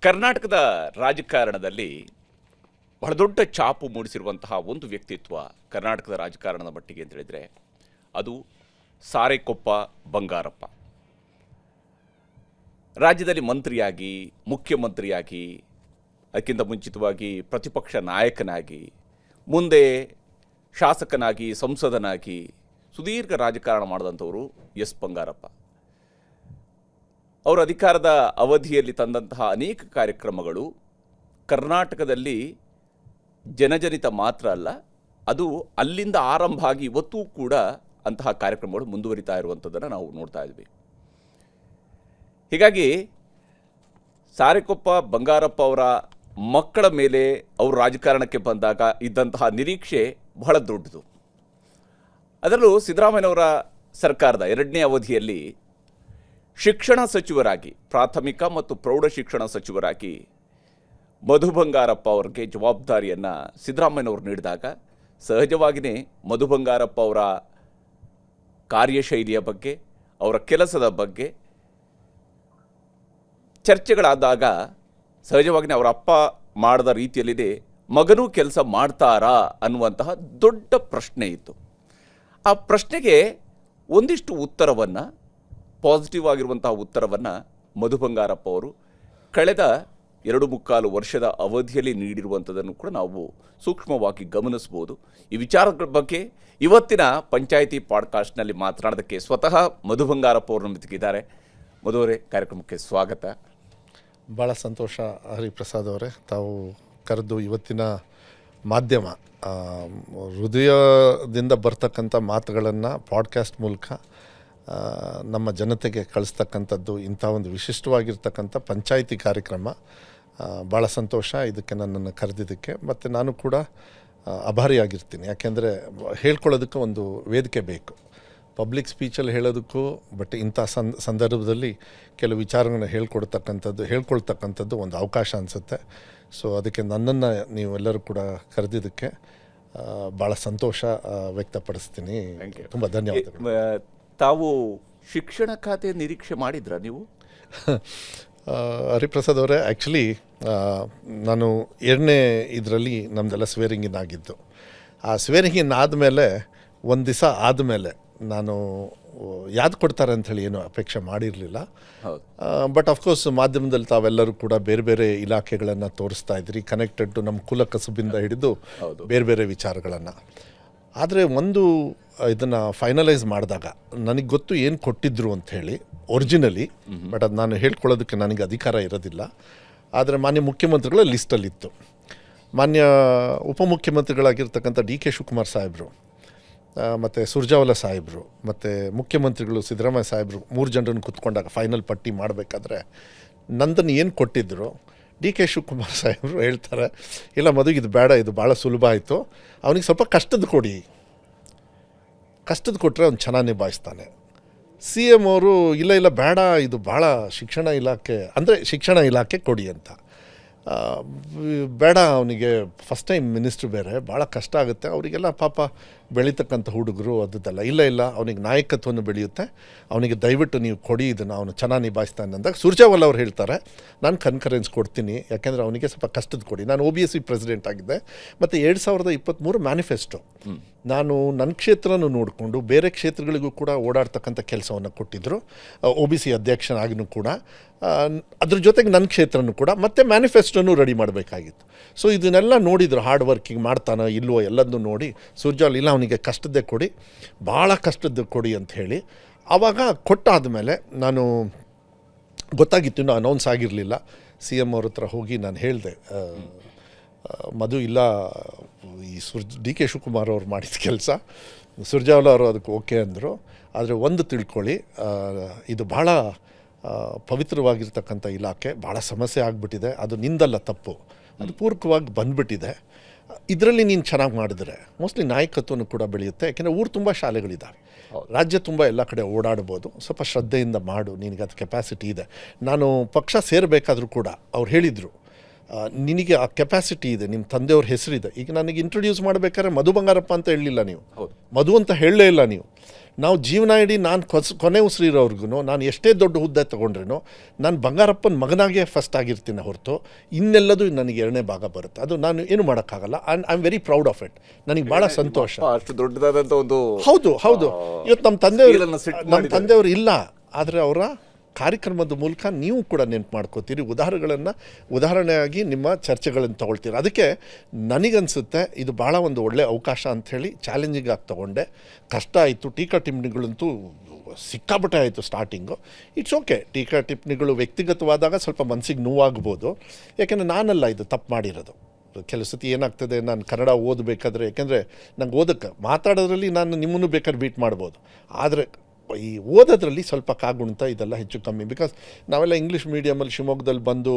ಕರ್ನಾಟಕದ ರಾಜಕಾರಣದಲ್ಲಿ ಬಹಳ ದೊಡ್ಡ ಛಾಪು ಮೂಡಿಸಿರುವಂತಹ ಒಂದು ವ್ಯಕ್ತಿತ್ವ ಕರ್ನಾಟಕದ ರಾಜಕಾರಣದ ಮಟ್ಟಿಗೆ ಅಂತ ಹೇಳಿದರೆ ಅದು ಸಾರೆಕೊಪ್ಪ ಬಂಗಾರಪ್ಪ. ರಾಜ್ಯದಲ್ಲಿ ಮಂತ್ರಿಯಾಗಿ, ಮುಖ್ಯಮಂತ್ರಿಯಾಗಿ, ಅದಕ್ಕಿಂತ ಮುಂಚಿತವಾಗಿ ಪ್ರತಿಪಕ್ಷ ನಾಯಕನಾಗಿ, ಮುಂದೆ ಶಾಸಕನಾಗಿ, ಸಂಸದನಾಗಿ ಸುದೀರ್ಘ ರಾಜಕಾರಣ ಮಾಡಿದಂಥವರು ಎಸ್ ಬಂಗಾರಪ್ಪ. ಅವರು ಅಧಿಕಾರದ ಅವಧಿಯಲ್ಲಿ ತಂದಂತಹ ಅನೇಕ ಕಾರ್ಯಕ್ರಮಗಳು ಕರ್ನಾಟಕದಲ್ಲಿ ಜನಜನಿತ ಮಾತ್ರ ಅಲ್ಲ, ಅದು ಅಲ್ಲಿಂದ ಆರಂಭ ಆಗಿ ಇವತ್ತೂ ಕೂಡ ಅಂತಹ ಕಾರ್ಯಕ್ರಮಗಳು ಮುಂದುವರಿತಾ ಇರುವಂಥದ್ದನ್ನು ನಾವು ನೋಡ್ತಾ ಇದ್ವಿ. ಹೀಗಾಗಿ ಸಾರೆಕೊಪ್ಪ ಬಂಗಾರಪ್ಪ ಅವರ ಮಕ್ಕಳ ಮೇಲೆ ಅವರು ರಾಜಕಾರಣಕ್ಕೆ ಬಂದಾಗ ಇದ್ದಂತಹ ನಿರೀಕ್ಷೆ ಬಹಳ ದೊಡ್ಡದು. ಅದರಲ್ಲೂ ಸಿದ್ದರಾಮಯ್ಯನವರ ಸರ್ಕಾರದ 2ನೇ ಅವಧಿಯಲ್ಲಿ ಶಿಕ್ಷಣ ಸಚಿವರಾಗಿ, ಪ್ರಾಥಮಿಕ ಮತ್ತು ಪ್ರೌಢ ಶಿಕ್ಷಣ ಸಚಿವರಾಗಿ ಮಧು ಬಂಗಾರಪ್ಪ ಅವರಿಗೆ ಜವಾಬ್ದಾರಿಯನ್ನು ಸಿದ್ದರಾಮಯ್ಯನವರು ನೀಡಿದಾಗ ಸಹಜವಾಗಿಯೇ ಮಧು ಬಂಗಾರಪ್ಪ ಅವರ ಕಾರ್ಯಶೈಲಿಯ ಬಗ್ಗೆ, ಅವರ ಕೆಲಸದ ಬಗ್ಗೆ ಚರ್ಚೆಗಳಾದಾಗ ಸಹಜವಾಗಿಯೇ ಅವರ ಅಪ್ಪ ಮಾಡಿದ ರೀತಿಯಲ್ಲಿದೆ ಮಗನೂ ಕೆಲಸ ಮಾಡ್ತಾರಾ ಅನ್ನುವಂತಹ ದೊಡ್ಡ ಪ್ರಶ್ನೆ ಇತ್ತು. ಆ ಪ್ರಶ್ನೆಗೆ ಒಂದಿಷ್ಟು ಉತ್ತರವನ್ನು, ಪಾಸಿಟಿವ್ ಆಗಿರುವಂತಹ ಉತ್ತರವನ್ನು ಮಧು ಬಂಗಾರಪ್ಪ ಅವರು ಕಳೆದ 2.25 ವರ್ಷದ ಅವಧಿಯಲ್ಲಿ ನೀಡಿರುವಂಥದ್ದನ್ನು ಕೂಡ ನಾವು ಸೂಕ್ಷ್ಮವಾಗಿ ಗಮನಿಸ್ಬೋದು. ಈ ವಿಚಾರಗಳ ಬಗ್ಗೆ ಇವತ್ತಿನ ಪಂಚಾಯಿತಿ ಪಾಡ್ಕಾಸ್ಟ್ನಲ್ಲಿ ಮಾತನಾಡೋದಕ್ಕೆ ಸ್ವತಃ ಮಧು ಬಂಗಾರಪ್ಪ ಅವರು ನಮ್ಮ ಜೊತೆಗಿದ್ದಾರೆ. ಮಧು ಅವರೇ, ಕಾರ್ಯಕ್ರಮಕ್ಕೆ ಸ್ವಾಗತ. ಭಾಳ ಸಂತೋಷ ಹರಿಪ್ರಸಾದ್ ಅವರೇ, ತಾವು ಕರೆದು ಇವತ್ತಿನ ಮಾಧ್ಯಮ ಹೃದಯದಿಂದ ಬರ್ತಕ್ಕಂಥ ಮಾತುಗಳನ್ನು ಪಾಡ್ಕಾಸ್ಟ್ ಮೂಲಕ ನಮ್ಮ ಜನತೆಗೆ ಕಳಿಸ್ತಕ್ಕಂಥದ್ದು, ಇಂಥ ಒಂದು ವಿಶಿಷ್ಟವಾಗಿರ್ತಕ್ಕಂಥ ಪಂಚಾಯಿತಿ ಕಾರ್ಯಕ್ರಮ. ಭಾಳ ಸಂತೋಷ ಇದಕ್ಕೆ ನನ್ನನ್ನು ಕರೆದಿದ್ದಕ್ಕೆ. ಮತ್ತು ನಾನು ಕೂಡ ಆಭಾರಿಯಾಗಿರ್ತೀನಿ, ಯಾಕೆಂದರೆ ಹೇಳ್ಕೊಳ್ಳೋದಕ್ಕೆ ಒಂದು ವೇದಿಕೆ ಬೇಕು. ಪಬ್ಲಿಕ್ ಸ್ಪೀಚಲ್ಲಿ ಹೇಳೋದಕ್ಕೂ, ಬಟ್ ಇಂಥ ಸಂದರ್ಭದಲ್ಲಿ ಕೆಲವು ವಿಚಾರಗಳನ್ನ ಹೇಳ್ಕೊಳ್ತಕ್ಕಂಥದ್ದು ಒಂದು ಅವಕಾಶ ಅನಿಸುತ್ತೆ. ಸೊ ಅದಕ್ಕೆ ನನ್ನನ್ನು ನೀವೆಲ್ಲರೂ ಕೂಡ ಕರೆದಿದ್ದಕ್ಕೆ ಭಾಳ ಸಂತೋಷ ವ್ಯಕ್ತಪಡಿಸ್ತೀನಿ. ತುಂಬ ಧನ್ಯವಾದಗಳು. ತಾವು ಶಿಕ್ಷಣ ಖಾತೆ ನಿರೀಕ್ಷೆ ಮಾಡಿದ್ರಾ ನೀವು? ಹರಿಪ್ರಸಾದ್ ಅವರೇ, ಆ್ಯಕ್ಚುಲಿ ನಾನು 2ನೇ ಇದರಲ್ಲಿ ನಮ್ಮದೆಲ್ಲ ಸ್ವೇರಿಂಗಿನ್ ಆಗಿದ್ದು. ಆ ಸ್ವೇರಿಂಗಿನ್ ಆದಮೇಲೆ ಒಂದು ದಿವಸ ಆದಮೇಲೆ ನಾನು ಯಾವ್ದು ಕೊಡ್ತಾರೆ ಅಂಥೇಳಿ ಏನೂ ಅಪೇಕ್ಷೆ ಮಾಡಿರಲಿಲ್ಲ. ಬಟ್ ಅಫ್ಕೋರ್ಸ್ ಮಾಧ್ಯಮದಲ್ಲಿ ತಾವೆಲ್ಲರೂ ಕೂಡ ಬೇರೆ ಬೇರೆ ಇಲಾಖೆಗಳನ್ನು ತೋರಿಸ್ತಾ ಇದ್ರಿ, ಕನೆಕ್ಟೆಡ್ ಟು ನಮ್ಮ ಕುಲ ಕಸುಬಿಂದ ಹಿಡಿದು ಬೇರೆ ಬೇರೆ ವಿಚಾರಗಳನ್ನು. ಆದರೆ ಒಂದು ಇದನ್ನು ಫೈನಲೈಸ್ ಮಾಡಿದಾಗ ನನಗೆ ಗೊತ್ತು ಏನು ಕೊಟ್ಟಿದ್ರು ಅಂಥೇಳಿ ಒರಿಜಿನಲಿ, ಬಟ್ ಅದು ನಾನು ಹೇಳ್ಕೊಳ್ಳೋದಕ್ಕೆ ನನಗೆ ಅಧಿಕಾರ ಇರೋದಿಲ್ಲ. ಆದರೆ ಮಾನ್ಯ ಮುಖ್ಯಮಂತ್ರಿಗಳ ಲಿಸ್ಟಲ್ಲಿತ್ತು. ಮಾನ್ಯ ಉಪಮುಖ್ಯಮಂತ್ರಿಗಳಾಗಿರ್ತಕ್ಕಂಥ ಡಿ.ಕೆ. ಶಿವಕುಮಾರ್ ಸಾಹೇಬರು, ಮತ್ತು ಸುರ್ಜಾವಲ ಸಾಹೇಬರು, ಮತ್ತು ಮುಖ್ಯಮಂತ್ರಿಗಳು ಸಿದ್ದರಾಮಯ್ಯ ಸಾಹೇಬರು 3 ಜನರನ್ನು ಕೂತ್ಕೊಂಡಾಗ ಫೈನಲ್ ಪಟ್ಟಿ ಮಾಡಬೇಕಾದ್ರೆ ನಂದನ್ನು ಏನು ಕೊಟ್ಟಿದ್ದರು, ಡಿ.ಕೆ. ಶಿವಕುಮಾರ್ ಸಾಹೇಬರು ಹೇಳ್ತಾರೆ, ಇಲ್ಲ ಮದುವೆ ಇದು ಬೇಡ, ಇದು ಭಾಳ ಸುಲಭ ಆಯಿತು, ಅವನಿಗೆ ಸ್ವಲ್ಪ ಕಷ್ಟದ ಕೊಟ್ಟರೆ ಅವ್ನು ಚೆನ್ನಾಗಿ ನಿಭಾಯಿಸ್ತಾನೆ. CM ಅವರು ಇಲ್ಲ ಬೇಡ, ಇದು ಭಾಳ ಶಿಕ್ಷಣ ಇಲಾಖೆ ಕೊಡಿ ಅಂತ. ಬೇಡ, ಅವನಿಗೆ ಫಸ್ಟ್ ಟೈಮ್ ಮಿನಿಸ್ಟ್ರು ಬೇರೆ, ಭಾಳ ಕಷ್ಟ ಆಗುತ್ತೆ ಅವರಿಗೆಲ್ಲ, ಪಾಪ ಬೆಳೀತಕ್ಕಂಥ ಹುಡುಗರು ಅದದ್ದೆಲ್ಲ, ಇಲ್ಲ ಅವನಿಗೆ ನಾಯಕತ್ವವನ್ನು ಬೆಳೆಯುತ್ತೆ, ಅವನಿಗೆ ದಯವಿಟ್ಟು ನೀವು ಕೊಡಿ, ಇದನ್ನು ಅವನು ಚೆನ್ನಾಗಿ ನಿಭಾಯಿಸ್ತಾನೆ ಅಂದಾಗ ಸುರ್ಜಾವಲ್ ಅವ್ರು ಹೇಳ್ತಾರೆ, ನಾನು ಕನ್ಕರೆನ್ಸ್ ಕೊಡ್ತೀನಿ, ಯಾಕೆಂದರೆ ಅವನಿಗೆ ಸ್ವಲ್ಪ ಕಷ್ಟದ ಕೊಡಿ. ನಾನು OBC ಪ್ರೆಸಿಡೆಂಟ್ ಆಗಿದ್ದೆ, ಮತ್ತು 2023 ಮ್ಯಾನಿಫೆಸ್ಟೋ ನಾನು ನನ್ನ ಕ್ಷೇತ್ರನೂ ನೋಡಿಕೊಂಡು ಬೇರೆ ಕ್ಷೇತ್ರಗಳಿಗೂ ಕೂಡ ಓಡಾಡ್ತಕ್ಕಂಥ ಕೆಲಸವನ್ನು ಕೊಟ್ಟಿದ್ದರು. OBC ಅಧ್ಯಕ್ಷನಾಗಿನೂ ಕೂಡ, ಅದ್ರ ಜೊತೆಗೆ ನನ್ನ ಕ್ಷೇತ್ರನೂ ಕೂಡ, ಮತ್ತು ಮ್ಯಾನಿಫೆಸ್ಟೋನು ರೆಡಿ ಮಾಡಬೇಕಾಗಿತ್ತು. ಸೊ ಇದನ್ನೆಲ್ಲ ನೋಡಿದ್ರು, ಹಾರ್ಡ್ ವರ್ಕಿಂಗ್ ಮಾಡ್ತಾನೋ ಇಲ್ವೋ ಎಲ್ಲದನ್ನೂ ನೋಡಿ ಸುರ್ಜಾಲ್ ಇಲ್ಲ ಅವನಿಗೆ ಕಷ್ಟದ್ದೇ ಕೊಡಿ, ಭಾಳ ಕಷ್ಟದ್ದು ಕೊಡಿ ಅಂತ ಹೇಳಿ. ಆವಾಗ ಕೊಟ್ಟಾದಮೇಲೆ ನಾನು ಗೊತ್ತಾಗಿತ್ತು, ಇನ್ನೂ ಅನೌನ್ಸ್ ಆಗಿರಲಿಲ್ಲ. CM ಅವ್ರ ಹತ್ರ ಹೋಗಿ ನಾನು ಹೇಳಿದೆ, ಮಧು ಇಲ್ಲ, ಈ ಡಿ.ಕೆ. ಶಿವಕುಮಾರ್ ಅವ್ರು ಮಾಡಿದ ಕೆಲಸ, ಸುರ್ಜಾವಲ ಅವರು ಅದಕ್ಕೆ ಓಕೆ ಅಂದರು. ಆದರೆ ಒಂದು ತಿಳ್ಕೊಳ್ಳಿ, ಇದು ಭಾಳ ಪವಿತ್ರವಾಗಿರ್ತಕ್ಕಂಥ ಇಲಾಖೆ, ಭಾಳ ಸಮಸ್ಯೆ ಆಗಿಬಿಟ್ಟಿದೆ, ಅದು ನಿಂದಲ್ಲ ತಪ್ಪು, ಅದು ಪೂರಕವಾಗಿ ಬಂದುಬಿಟ್ಟಿದೆ. ಇದರಲ್ಲಿ ನೀನು ಚೆನ್ನಾಗಿ ಮಾಡಿದ್ರೆ ಮೋಸ್ಟ್ಲಿ ನಾಯಕತ್ವನೂ ಕೂಡ ಬೆಳೆಯುತ್ತೆ. ಯಾಕೆಂದರೆ ಊರು ತುಂಬ ಶಾಲೆಗಳಿದ್ದಾವೆ, ರಾಜ್ಯ ತುಂಬ ಎಲ್ಲ ಕಡೆ ಓಡಾಡ್ಬೋದು, ಸ್ವಲ್ಪ ಶ್ರದ್ಧೆಯಿಂದ ಮಾಡು, ನಿನಗೆ ಅದು ಕೆಪಾಸಿಟಿ ಇದೆ. ನಾನು ಪಕ್ಷ ಸೇರಬೇಕಾದ್ರೂ ಕೂಡ ಅವ್ರು ಹೇಳಿದರು, ನಿನಗೆ ಆ ಕೆಪಾಸಿಟಿ ಇದೆ, ನಿಮ್ಮ ತಂದೆಯವ್ರ ಹೆಸರಿದೆ. ಈಗ ನನಗೆ ಇಂಟ್ರೊಡ್ಯೂಸ್ ಮಾಡಬೇಕಾದ್ರೆ ಮಧು ಬಂಗಾರಪ್ಪ ಅಂತ ಹೇಳಲಿಲ್ಲ ನೀವು, ಮಧು ಅಂತ ಹೇಳಲೇ ಇಲ್ಲ ನೀವು, ನಾವು ಜೀವನ ಇಡೀ ನಾನು ಕೊನೆ ಉಸಿರಿರೋರ್ಗು ನಾನು ಎಷ್ಟೇ ದೊಡ್ಡ ಹುದ್ದೆ ತೊಗೊಂಡ್ರೇನು ನಾನು ಬಂಗಾರಪ್ಪನ ಮಗನಾಗೆ ಫಸ್ಟ್ ಆಗಿರ್ತೀನಿ ಹೊರತು ಇನ್ನೆಲ್ಲದು ನನಗೆ ಎರಡನೇ ಭಾಗ ಬರುತ್ತೆ. ಅದು ನಾನು ಏನು ಮಾಡೋಕ್ಕಾಗಲ್ಲ. And I am very proud of it. ನನಗೆ ಭಾಳ ಸಂತೋಷ. ಅಷ್ಟು ದೊಡ್ಡದಾದಂಥ ಒಂದು ಹೌದು ಇವತ್ತು ನಮ್ಮ ತಂದೆಯವರು ಇಲ್ಲ, ಆದರೆ ಅವರ ಕಾರ್ಯಕ್ರಮದ ಮೂಲಕ ನೀವು ಕೂಡ ನೆನಪು ಮಾಡ್ಕೋತೀರಿ, ಉದಾಹರಣೆಯಾಗಿ ನಿಮ್ಮ ಚರ್ಚೆಗಳನ್ನು ತೊಗೊಳ್ತೀರಿ. ಅದಕ್ಕೆ ನನಗನ್ಸುತ್ತೆ ಇದು ಭಾಳ ಒಂದು ಒಳ್ಳೆಯ ಅವಕಾಶ ಅಂಥೇಳಿ ಚಾಲೆಂಜಿಂಗ್ ಆಗಿ ತೊಗೊಂಡೆ. ಕಷ್ಟ ಆಯಿತು, ಟೀಕಾ ಟಿಪ್ಪಣಿಗಳಂತೂ ಸಿಕ್ಕಾಪಟ್ಟೆ ಆಯಿತು ಸ್ಟಾರ್ಟಿಂಗು. ಇಟ್ಸ್ ಓಕೆ, ಟೀಕಾ ಟಿಪ್ಪಣಿಗಳು ವ್ಯಕ್ತಿಗತವಾದಾಗ ಸ್ವಲ್ಪ ಮನಸ್ಸಿಗೆ ನೋವಾಗ್ಬೋದು. ಯಾಕೆಂದರೆ ನಾನಲ್ಲ ಇದು ತಪ್ಪು ಮಾಡಿರೋದು. ಕೆಲವು ಸತಿ ಏನಾಗ್ತದೆ, ನಾನು ಕನ್ನಡ ಓದಬೇಕಾದ್ರೆ, ಯಾಕೆಂದರೆ ನಂಗೆ ಓದಕ್ಕೆ ಮಾತಾಡೋದ್ರಲ್ಲಿ ನಾನು ನಿಮ್ಮನ್ನು ಬೇಕಾದ್ರೆ ಬೀಟ್ ಮಾಡ್ಬೋದು, ಆದರೆ ಈ ಓದೋದ್ರಲ್ಲಿ ಸ್ವಲ್ಪ ಕಾಗುಣಿತ ಇದೆಲ್ಲ ಹೆಚ್ಚು ಕಮ್ಮಿ. ಬಿಕಾಸ್ ನಾವೆಲ್ಲ ಇಂಗ್ಲೀಷ್ ಮೀಡಿಯಮಲ್ಲಿ ಶಿವಮೊಗ್ಗದಲ್ಲಿ ಬಂದು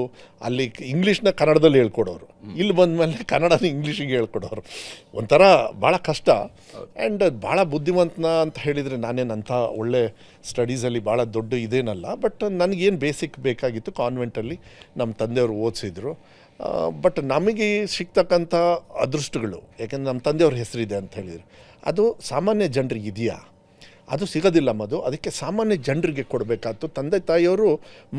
ಅಲ್ಲಿ ಇಂಗ್ಲೀಷ್ನ ಕನ್ನಡದಲ್ಲಿ ಹೇಳ್ಕೊಡೋರು, ಇಲ್ಲಿ ಬಂದಮೇಲೆ ಕನ್ನಡನ ಇಂಗ್ಲೀಷಿಗೆ ಹೇಳ್ಕೊಡೋರು. ಒಂಥರ ಭಾಳ ಕಷ್ಟ. ಆ್ಯಂಡ್ ಭಾಳ ಬುದ್ಧಿವಂತನ ಅಂತ ಹೇಳಿದರೆ ನಾನೇನಂಥ ಒಳ್ಳೆ ಸ್ಟಡೀಸಲ್ಲಿ ಭಾಳ ದೊಡ್ಡ ಇದೇನಲ್ಲ. ಬಟ್ ನನಗೇನು ಬೇಸಿಕ್ ಬೇಕಾಗಿತ್ತು ಕಾನ್ವೆಂಟಲ್ಲಿ ನಮ್ಮ ತಂದೆಯವರು ಓದಿಸಿದ್ರು. ಬಟ್ ನಮಗೆ ಸಿಗ್ತಕ್ಕಂಥ ಅದೃಷ್ಟಗಳು, ಯಾಕೆಂದರೆ ನಮ್ಮ ತಂದೆಯವ್ರ ಹೆಸರಿದೆ ಅಂತ ಹೇಳಿದರು, ಅದು ಸಾಮಾನ್ಯ ಜನರಿಗೆ ಇದೆಯಾ? ಅದು ಸಿಗೋದಿಲ್ಲ ಮದು. ಅದಕ್ಕೆ ಸಾಮಾನ್ಯ ಜನರಿಗೆ ಕೊಡಬೇಕಾಯ್ತು. ತಂದೆ ತಾಯಿಯವರು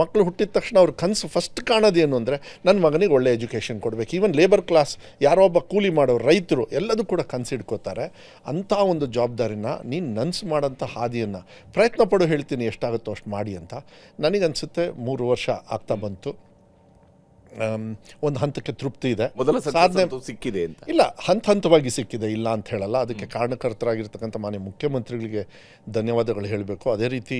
ಮಕ್ಕಳು ಹುಟ್ಟಿದ ತಕ್ಷಣ ಅವ್ರ ಕನಸು ಫಸ್ಟ್ ಕಾಣೋದೇನು ಅಂದರೆ ನನ್ನ ಮಗನಿಗೆ ಒಳ್ಳೆ ಎಜುಕೇಷನ್ ಕೊಡಬೇಕು. ಈವನ್ ಲೇಬರ್ ಕ್ಲಾಸ್, ಯಾರೋ ಒಬ್ಬ ಕೂಲಿ ಮಾಡೋರು, ರೈತರು ಎಲ್ಲದೂ ಕೂಡ ಕನಸಿಡ್ಕೋತಾರೆ. ಅಂಥ ಒಂದು ಜವಾಬ್ದಾರಿನ ನೀನು ನನ್ಸು ಮಾಡೋಂಥ ಹಾದಿಯನ್ನು ಪ್ರಯತ್ನ ಪಡು, ಹೇಳ್ತೀನಿ ಎಷ್ಟಾಗುತ್ತೋ ಅಷ್ಟು ಮಾಡಿ ಅಂತ. ನನಗನ್ಸುತ್ತೆ 3 ವರ್ಷ ಆಗ್ತಾ ಬಂತು. ಒಂದು ಹಂತಕ್ಕೆ ತೃಪ್ತಿ ಇದೆ, ಮೊದಲ ಸಾಧನೆ ಸಿಕ್ಕಿದೆ ಅಂತ ಇಲ್ಲ, ಹಂತವಾಗಿ ಸಿಕ್ಕಿದೆ, ಇಲ್ಲ ಅಂತ ಹೇಳಲ್ಲ. ಅದಕ್ಕೆ ಕಾರಣಕರ್ತರಾಗಿರ್ತಕ್ಕಂಥ ಮಾನ್ಯ ಮುಖ್ಯಮಂತ್ರಿಗಳಿಗೆ ಧನ್ಯವಾದಗಳು ಹೇಳಬೇಕು. ಅದೇ ರೀತಿ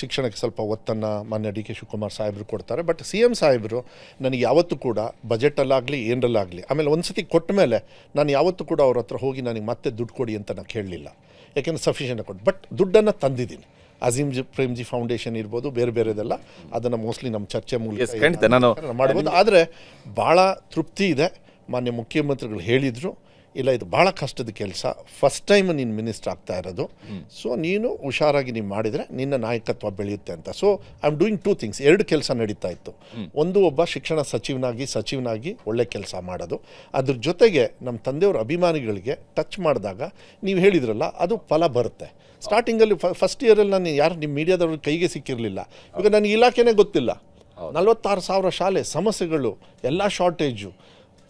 ಶಿಕ್ಷಣಕ್ಕೆ ಸ್ವಲ್ಪ ಒತ್ತನ್ನು ಮಾನ್ಯ ಡಿ ಕೆ ಶಿವಕುಮಾರ್ ಸಾಹೇಬರು ಕೊಡ್ತಾರೆ. ಬಟ್ CM ಸಾಹೇಬರು ನನಗೆ ಯಾವತ್ತೂ ಕೂಡ ಬಜೆಟಲ್ಲಾಗಲಿ ಏನರಲ್ಲಾಗಲಿ, ಆಮೇಲೆ ಒಂದು ಸತಿ ಕೊಟ್ಟ ಮೇಲೆ ನಾನು ಯಾವತ್ತೂ ಕೂಡ ಅವ್ರ ಹತ್ರ ಹೋಗಿ ನನಗೆ ಮತ್ತೆ ದುಡ್ಡು ಕೊಡಿ ಅಂತ ನಾನು ಕೇಳಲಿಲ್ಲ. ಯಾಕೆಂದರೆ ಸಫಿಷಿಯೆಂಟ್ ಕೊಟ್ಟು, ಬಟ್ ದುಡ್ಡನ್ನು ತಂದಿದ್ದೀನಿ. ಅಜೀಮ್ ಪ್ರೇಮ್ಜಿ ಫೌಂಡೇಶನ್ ಇರ್ಬೋದು, ಬೇರೆದೆಲ್ಲ ಅದನ್ನು ಮೋಸ್ಟ್ಲಿ ನಮ್ಮ ಚರ್ಚೆ ಮೂಲಕ ಮಾಡ್ಬೋದು. ಆದರೆ ಭಾಳ ತೃಪ್ತಿ ಇದೆ. ಮಾನ್ಯ ಮುಖ್ಯಮಂತ್ರಿಗಳು ಹೇಳಿದರು, ಇಲ್ಲ ಇದು ಭಾಳ ಕಷ್ಟದ ಕೆಲಸ, ಫಸ್ಟ್ ಟೈಮ್ ನೀನು ಮಿನಿಸ್ಟರ್ ಆಗ್ತಾ ಇರೋದು, ಸೊ ನೀನು ಹುಷಾರಾಗಿ ನೀವು ಮಾಡಿದರೆ ನಿನ್ನ ನಾಯಕತ್ವ ಬೆಳೆಯುತ್ತೆ ಅಂತ. So I am doing 2 things. 2 ಕೆಲಸ ನಡೀತಾ ಇತ್ತು. ಒಂದು, ಒಬ್ಬ ಶಿಕ್ಷಣ ಸಚಿವನಾಗಿ ಒಳ್ಳೆ ಕೆಲಸ ಮಾಡೋದು. ಅದ್ರ ಜೊತೆಗೆ ನಮ್ಮ ತಂದೆಯವ್ರ ಅಭಿಮಾನಿಗಳಿಗೆ ಟಚ್ ಮಾಡಿದಾಗ ನೀವು ಹೇಳಿದ್ರಲ್ಲ, ಅದು ಫಲ ಬರುತ್ತೆ. ಸ್ಟಾರ್ಟಿಂಗಲ್ಲಿ ಫಸ್ಟ್ ಇಯರಲ್ಲಿ ನಾನು ಯಾರು ನಿಮ್ಮ ಮೀಡಿಯಾದವ್ರ ಕೈಗೆ ಸಿಕ್ಕಿರಲಿಲ್ಲ. ಈಗ ನನಗೆ ಇಲಾಖೆನೇ ಗೊತ್ತಿಲ್ಲ. 46,000 ಶಾಲೆ, ಸಮಸ್ಯೆಗಳು, ಎಲ್ಲ ಶಾರ್ಟೇಜು,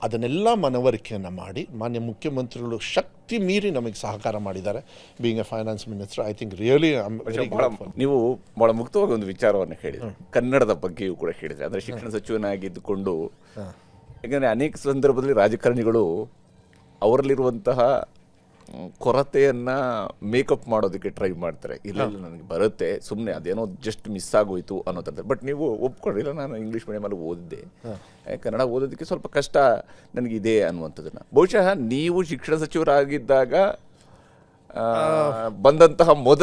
ಅದನ್ನೆಲ್ಲ ಮನವರಿಕೆಯನ್ನು ಮಾಡಿ ಮಾನ್ಯ ಮುಖ್ಯಮಂತ್ರಿಗಳು ಶಕ್ತಿ ಮೀರಿ ನಮಗೆ ಸಹಕಾರ ಮಾಡಿದ್ದಾರೆ. Being A finance minister, I think really ನೀವು ಭಾಳ ಮುಕ್ತವಾಗಿ ಒಂದು ವಿಚಾರವನ್ನು ಹೇಳಿದ್ರಿ, ಕನ್ನಡದ ಬಗ್ಗೆಯೂ ಕೂಡ ಹೇಳಿದ್ರಿ. ಅಂದರೆ ಶಿಕ್ಷಣ ಸಚಿವನಾಗಿದ್ದುಕೊಂಡು, ಯಾಕಂದರೆ ಅನೇಕ ಸಂದರ್ಭದಲ್ಲಿ ರಾಜಕಾರಣಿಗಳು ಅವರಲ್ಲಿರುವಂತಹ ಕೊರತೆಯನ್ನು ಮೇಕಪ್ ಮಾಡೋದಕ್ಕೆ ಟ್ರೈ ಮಾಡ್ತಾರೆ. ಇಲ್ಲ ನನಗೆ ಬರುತ್ತೆ, ಸುಮ್ಮನೆ ಅದೇನೋ ಜಸ್ಟ್ ಮಿಸ್ ಆಗೋಯ್ತು ಅನ್ನೋದಂತ. ಬಟ್ ನೀವು ಒಪ್ಕೊಂಡಿಲ್ಲ, ನಾನು ಇಂಗ್ಲೀಷ್ ಮೀಡಿಯಮಲ್ಲಿ ಓದಿದ್ದೆ, ಕನ್ನಡ ಓದೋದಕ್ಕೆ ಸ್ವಲ್ಪ ಕಷ್ಟ ನನಗಿದೆ ಅನ್ನುವಂಥದ್ದನ್ನು. ಬಹುಶಃ ನೀವು ಶಿಕ್ಷಣ ಸಚಿವರಾಗಿದ್ದಾಗ ಬಂದಂತಹ ಮೊದಲ